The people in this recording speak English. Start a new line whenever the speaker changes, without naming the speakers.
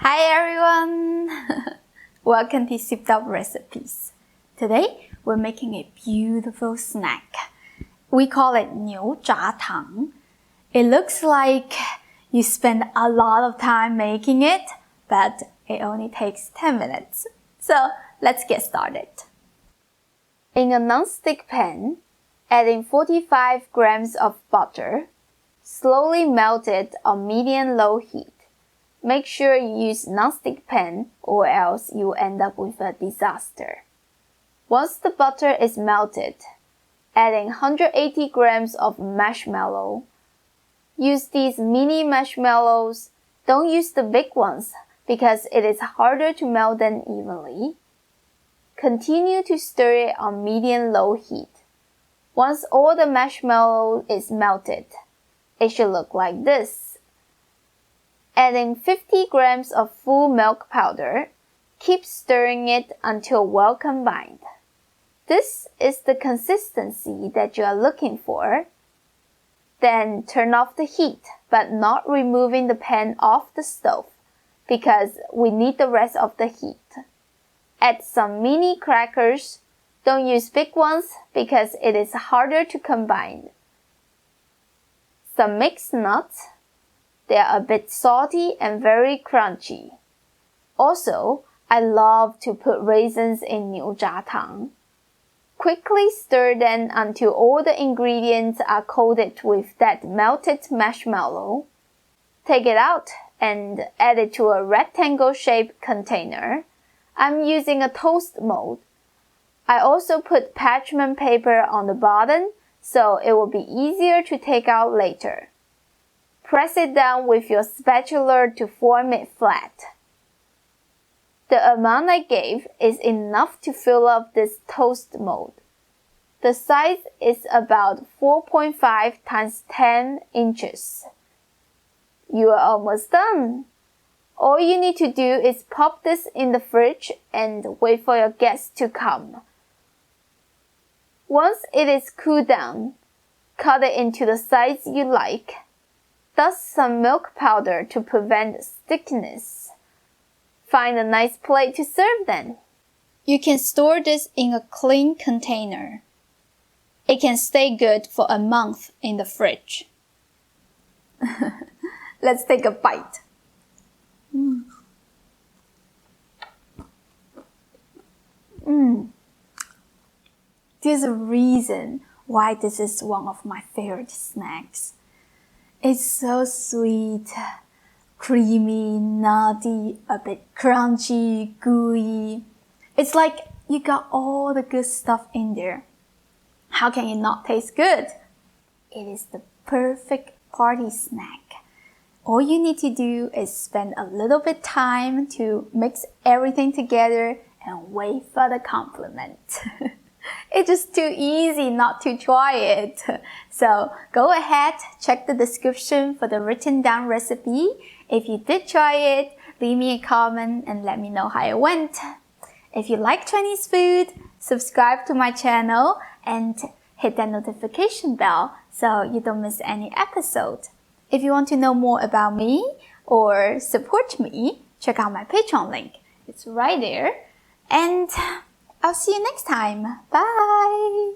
Hi everyone! Welcome to Sipped Up Recipes. Today we're making a beautiful snack. We call it Niu Zha Tang. It looks like you spend a lot of time making it, but it only takes 10 minutes. So let's get started. In a non-stick pan, adding 45 grams of butter. Slowly melt it on medium-low heat. Make sure you use non-stick pan or else you'll end up with a disaster. Once the butter is melted, adding 180 grams of marshmallow. Use these mini marshmallows. Don't use the big ones because it is harder to melt them evenly. Continue to stir it on medium-low heat. Once all the marshmallow is melted, it should look like this. Adding 50 grams of full milk powder. Keep stirring it until well combined. This is the consistency that you are looking for. Then turn off the heat, but not removing the pan off the stove because we need the rest of the heat. Add some mini crackers. Don't use big ones because it is harder to combine. Some mixed nuts. They are a bit salty and very crunchy. Also, I love to put raisins in Niu Zha Tang. Quickly stir them until all the ingredients are coated with that melted marshmallow. Take it out and add it to a rectangle-shaped container. I'm using a toast mold. I also put parchment paper on the bottom so it will be easier to take out later. Press it down with your spatula to form it flat. The amount I gave is enough to fill up this toast mold. The size is about 4.5 times 10 inches. You are almost done. All you need to do is pop this in the fridge and wait for your guests to come. Once it is cooled down, cut it into the size you like. Dust some milk powder to prevent stickiness. Find a nice plate to serve them. You can store this in a clean container. It can stay good for a month in the fridge. Let's take a bite. There's a reason why this is one of my favorite snacks. It's so sweet, creamy, nutty, a bit crunchy, gooey. It's like you got all the good stuff in there. How can it not taste good? It is the perfect party snack. All you need to do is spend a little bit time to mix everything together and wait for the compliment. It's just too easy not to try it. So go ahead, check the description for the written down recipe. If you did try it, leave me a comment and let me know how it went. If you like Chinese food, subscribe to my channel and hit that notification bell so you don't miss any episode. If you want to know more about me or support me, check out my Patreon link. It's right there. And I'll see you next time. Bye!